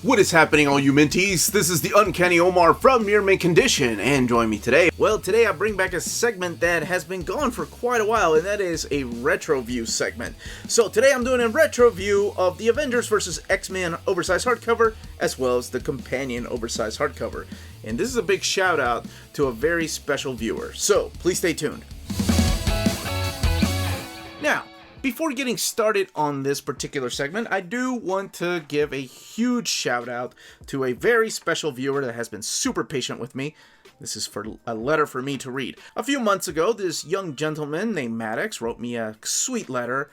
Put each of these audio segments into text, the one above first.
What is happening, all you minties? This is the Uncanny Omar from Near Mint Condition, and join me today. Well, today I bring back a segment that has been gone for quite a while, and that is a Retroview segment. So today I'm doing a Retroview of the Avengers vs. X-Men oversized hardcover, as well as the Companion oversized hardcover. And this is a big shout out to a very special viewer, so please stay tuned. Now, before getting started on this particular segment, I do want to give a huge shout out to a very special viewer that has been super patient with me. This is for a letter for me to read. A few months ago, this young gentleman named Maddox wrote me a sweet letter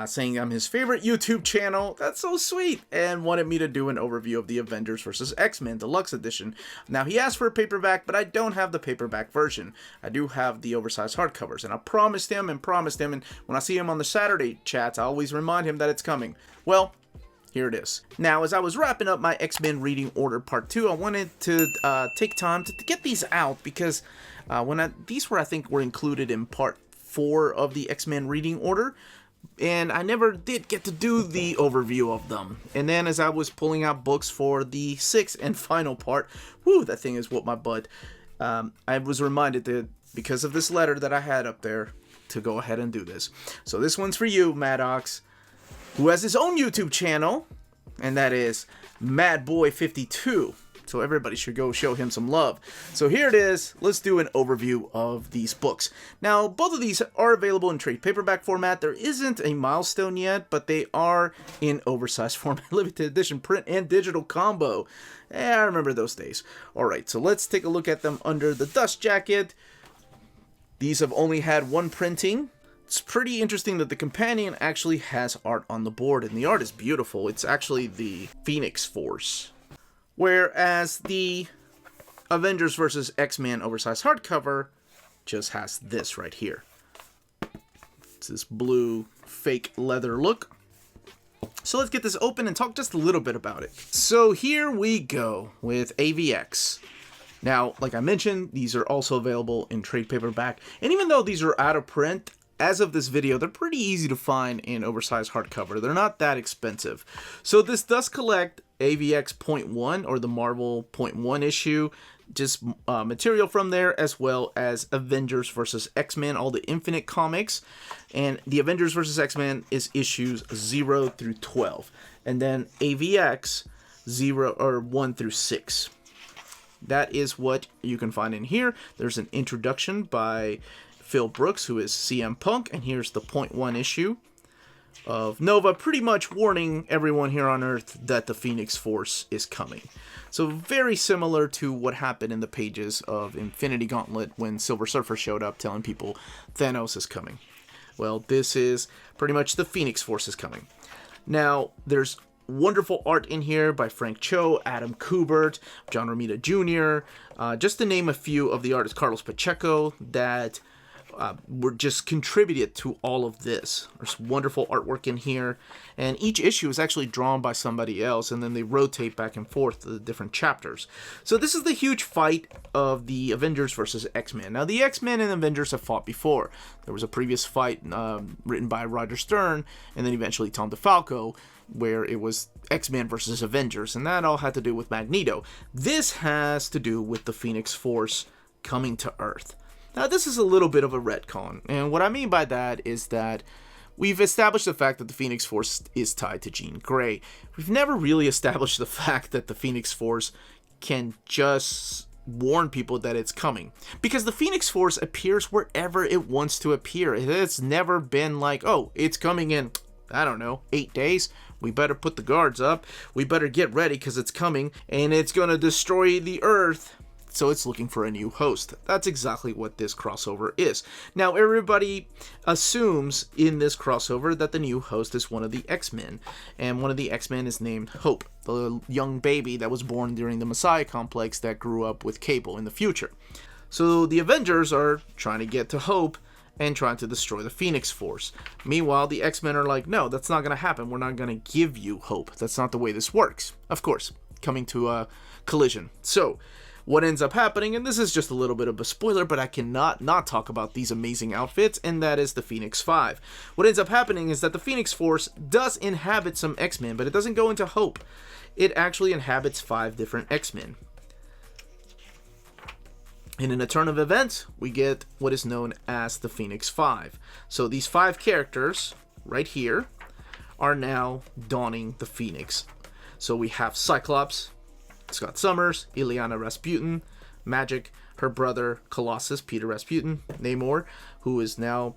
saying I'm his favorite YouTube channel. That's so sweet. And wanted me to do an overview of the Avengers vs. X-Men Deluxe Edition. Now, he asked for a paperback, but I don't have the paperback version. I do have the oversized hardcovers. And I promised him, and when I see him on the Saturday chats, I always remind him that it's coming. Well, here it is. Now, as I was wrapping up my X-Men Reading Order Part 2, I wanted to take time to get these out because these were, I think, were included in Part 4 of the X-Men Reading Order, and I never did get to do the overview of them. And then as I was pulling out books for the 6th and final part, whoo, that thing has whooped my butt, I was reminded that because of this letter that I had up there to go ahead and do this. So this one's for you, Maddox, who has his own YouTube channel, and that is MadBoy52. So everybody should go show him some love. So here it is. Let's do an overview of these books. Now, both of these are available in trade paperback format. There isn't a milestone yet, but they are in oversized format, limited edition print and digital combo. I remember those days. All right, so let's take a look at them under the dust jacket. These have only had one printing. It's pretty interesting that the Companion actually has art on the board, and the art is beautiful. It's actually the Phoenix Force. Whereas the Avengers vs. X-Men oversized hardcover just has this right here. It's this blue fake leather look. So let's get this open and talk just a little bit about it. So here we go with AVX. Now, like I mentioned, these are also available in trade paperback, and even though these are out of print, as of this video, they're pretty easy to find in oversized hardcover. They're not that expensive. So this does collect AVX .1 or the Marvel .1 issue, just material from there, as well as Avengers vs. X-Men, all the Infinite comics. And the Avengers vs. X-Men is issues 0 through 12. And then AVX 1 through 6. That is what you can find in here. There's an introduction by Phil Brooks, who is CM Punk, and here's the .1 issue of Nova, pretty much warning everyone here on Earth that the Phoenix Force is coming. So very similar to what happened in the pages of Infinity Gauntlet when Silver Surfer showed up telling people Thanos is coming. Well, this is pretty much the Phoenix Force is coming. Now, there's wonderful art in here by Frank Cho, Adam Kubert, John Romita Jr., just to name a few of the artists, Carlos Pacheco, that were just contributed to all of this. There's wonderful artwork in here, and each issue is actually drawn by somebody else, and then they rotate back and forth to the different chapters. So this is the huge fight of the Avengers versus X-Men. Now, the X-Men and Avengers have fought before. There was a previous fight written by Roger Stern, and then eventually Tom DeFalco, where it was X-Men versus Avengers, and that all had to do with Magneto. This has to do with the Phoenix Force coming to Earth. Now, this is a little bit of a retcon, and what I mean by that is that we've established the fact that the Phoenix Force is tied to Jean Grey. We've never really established the fact that the Phoenix Force can just warn people that it's coming, because the Phoenix Force appears wherever it wants to appear. It's never been like, oh, it's coming in, I don't know, 8 days. We better put the guards up. We better get ready because it's coming, and it's going to destroy the Earth. So it's looking for a new host. That's exactly what this crossover is. Now, everybody assumes in this crossover that the new host is one of the X-Men, and one of the X-Men is named Hope, the young baby that was born during the Messiah complex that grew up with Cable in the future. So the Avengers are trying to get to Hope and trying to destroy the Phoenix Force. Meanwhile, the X-Men are like, no, that's not going to happen. We're not going to give you Hope. That's not the way this works. Of course, coming to a collision. So what ends up happening, and this is just a little bit of a spoiler, but I cannot not talk about these amazing outfits, and that is the Phoenix 5. What ends up happening is that the Phoenix Force does inhabit some X-Men, but it doesn't go into Hope. It actually inhabits 5 different X-Men. And in a turn of events, we get what is known as the Phoenix 5. So these 5 characters, right here, are now donning the Phoenix. So we have Cyclops, Scott Summers, Ileana Rasputin, Magic, her brother Colossus, Peter Rasputin, Namor, who is now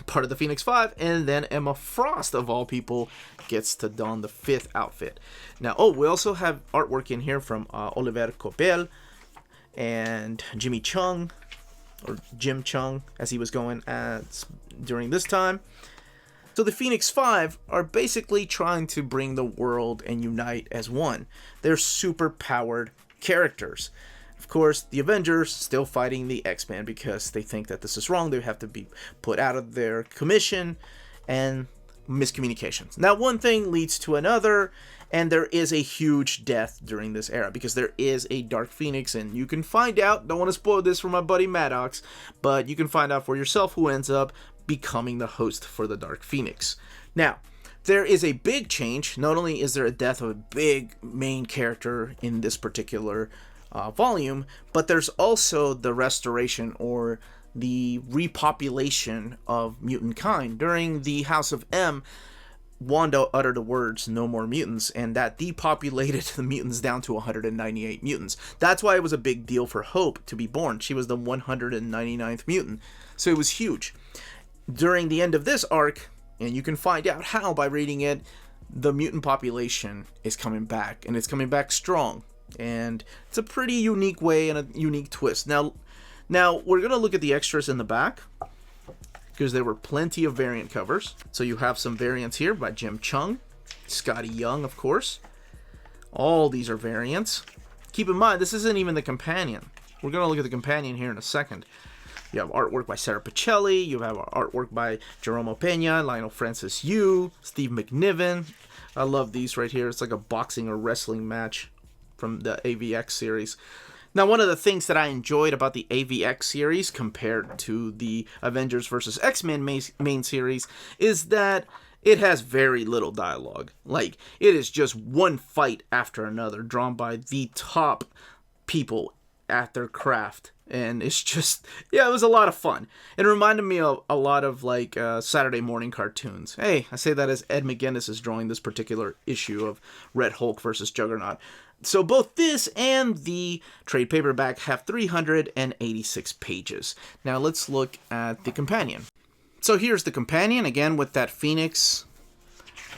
part of the Phoenix 5, and then Emma Frost, of all people, gets to don the 5th outfit. Now, we also have artwork in here from Oliver Coppel and Jimmy Chung, or Jim Chung, as he was going during this time. So the Phoenix 5 are basically trying to bring the world and unite as one. They're super-powered characters. Of course, the Avengers still fighting the X-Men because they think that this is wrong. They have to be put out of their commission, and miscommunications. Now, one thing leads to another, and there is a huge death during this era because there is a Dark Phoenix, and you can find out, don't want to spoil this for my buddy Maddox, but you can find out for yourself who ends up becoming the host for the Dark Phoenix. Now, there is a big change. Not only is there a death of a big main character in this particular volume, but there's also the restoration or the repopulation of mutant kind. During the House of M, Wanda uttered the words, "No more mutants," and that depopulated the mutants down to 198 mutants. That's why it was a big deal for Hope to be born. She was the 199th mutant, so it was huge. During the end of this arc, and you can find out how by reading it, the mutant population is coming back, and it's coming back strong. And it's a pretty unique way and a unique twist. Now we're going to look at the extras in the back, because there were plenty of variant covers. So you have some variants here by Jim Chung, Scotty Young, of course. All these are variants. Keep in mind, this isn't even the companion. We're going to look at the companion here in a second. You have artwork by Sarah Pichelli. You have artwork by Jerome Pena, Lionel Francis Yu, Steve McNiven. I love these right here. It's like a boxing or wrestling match from the AVX series. Now, one of the things that I enjoyed about the AVX series compared to the Avengers vs. X-Men main series is that it has very little dialogue. Like, it is just one fight after another, drawn by the top people at their craft. And it's just, yeah, it was a lot of fun. It reminded me of a lot of, like, Saturday morning cartoons. Hey, I say that as Ed McGuinness is drawing this particular issue of Red Hulk versus Juggernaut. So both this and the trade paperback have 386 pages. Now let's look at the companion. So here's the companion, again with that Phoenix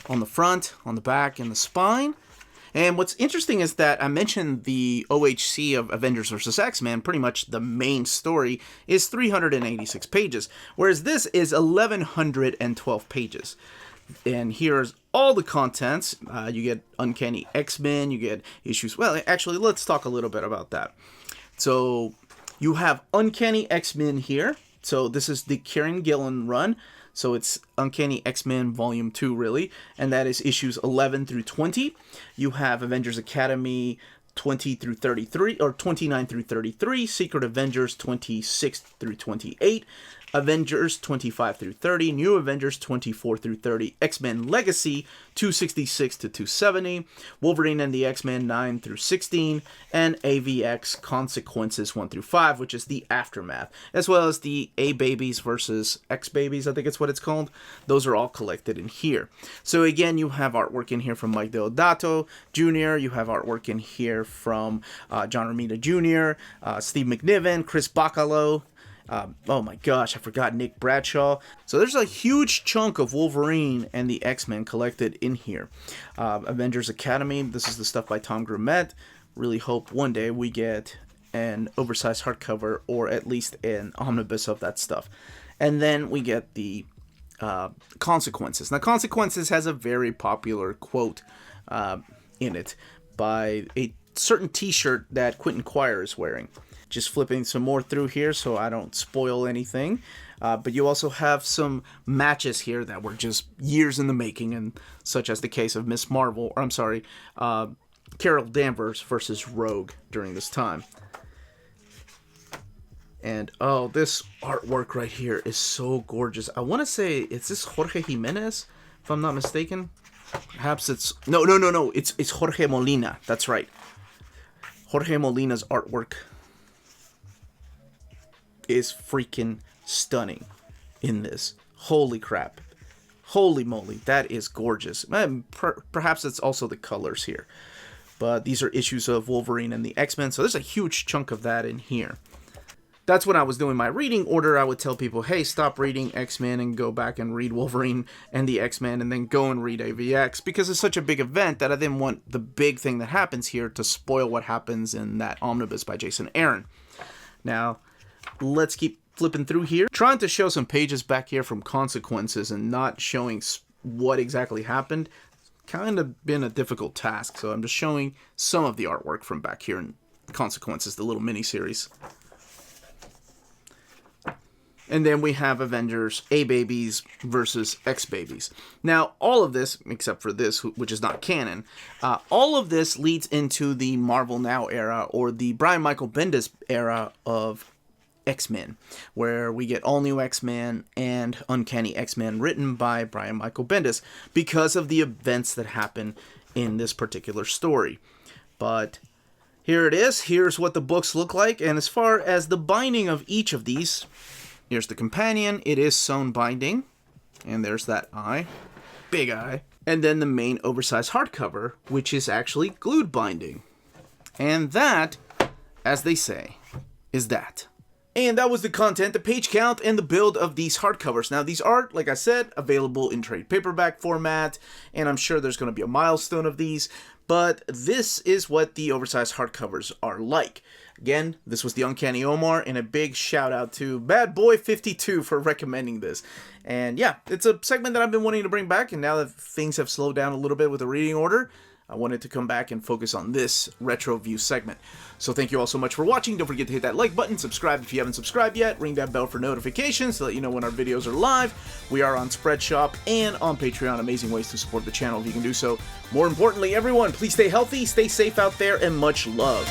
on the front, on the back, and the spine. And what's interesting is that I mentioned the OHC of Avengers vs. X-Men, pretty much the main story, is 386 pages, whereas this is 1,112 pages. And here's all the contents. You get Uncanny X-Men, you get issues. Well, actually, let's talk a little bit about that. So you have Uncanny X-Men here. So this is the Kieran Gillen run. So it's Uncanny X-Men Volume 2, really. And that is issues 11 through 20. You have Avengers Academy 20 through 33, or 29 through 33. Secret Avengers 26 through 28. Avengers 25 through 30, New Avengers 24 through 30, X-Men Legacy 266 to 270, Wolverine and the X-Men 9 through 16, and AVX Consequences 1 through 5, which is the aftermath, as well as the A-Babies versus X-Babies, I think it's what it's called. Those are all collected in here. So again, you have artwork in here from Mike Deodato Jr., you have artwork in here from John Romita Jr., Steve McNiven, Chris Bacalo. Oh my gosh, I forgot Nick Bradshaw. So there's a huge chunk of Wolverine and the X-Men collected in here. Avengers Academy, this is the stuff by Tom Grumet. Really hope one day we get an oversized hardcover or at least an omnibus of that stuff. And then we get the Consequences. Now, Consequences has a very popular quote in it by a certain t-shirt that Quentin Quire is wearing. Just flipping some more through here so I don't spoil anything. But you also have some matches here that were just years in the making, and such as the case of Miss Marvel, or I'm sorry, Carol Danvers versus Rogue during this time. And oh, this artwork right here is so gorgeous. I want to say, is this Jorge Jimenez, if I'm not mistaken? Perhaps it's... No. It's Jorge Molina. That's right. Jorge Molina's artwork is freaking stunning in this. Holy crap. Holy moly. That is gorgeous. Perhaps it's also the colors here. But these are issues of Wolverine and the X-Men, so there's a huge chunk of that in here. That's when I was doing my reading order. I would tell people, hey, stop reading X-Men and go back and read Wolverine and the X-Men and then go and read AVX, because it's such a big event that I didn't want the big thing that happens here to spoil what happens in that omnibus by Jason Aaron. Now, let's keep flipping through here. Trying to show some pages back here from Consequences and not showing what exactly happened. Kind of been a difficult task, so I'm just showing some of the artwork from back here in Consequences, the little mini-series. And then we have Avengers A-Babies versus X-Babies. Now, all of this, except for this, which is not canon, all of this leads into the Marvel Now era, or the Brian Michael Bendis era of X-Men, where we get all new X-Men and Uncanny X-Men written by Brian Michael Bendis because of the events that happen in this particular story. But here it is. Here's what the books look like. And as far as the binding of each of these, here's the companion. It is sewn binding. And there's that eye. Big eye. And then the main oversized hardcover, which is actually glued binding. And that, as they say, is that. And that was the content, the page count, and the build of these hardcovers. Now, these are, like I said, available in trade paperback format, and I'm sure there's going to be a milestone of these, but this is what the oversized hardcovers are like. Again, this was the Uncanny Omar, and a big shout out to Bad Boy 52 for recommending this. And yeah, it's a segment that I've been wanting to bring back, and now that things have slowed down a little bit with the reading order, I wanted to come back and focus on this Retroview segment. So thank you all so much for watching. Don't forget to hit that like button, subscribe if you haven't subscribed yet, ring that bell for notifications to let you know when our videos are live. We are on Spreadshop and on Patreon. Amazing ways to support the channel if you can do so. More importantly, everyone, please stay healthy, stay safe out there, and much love.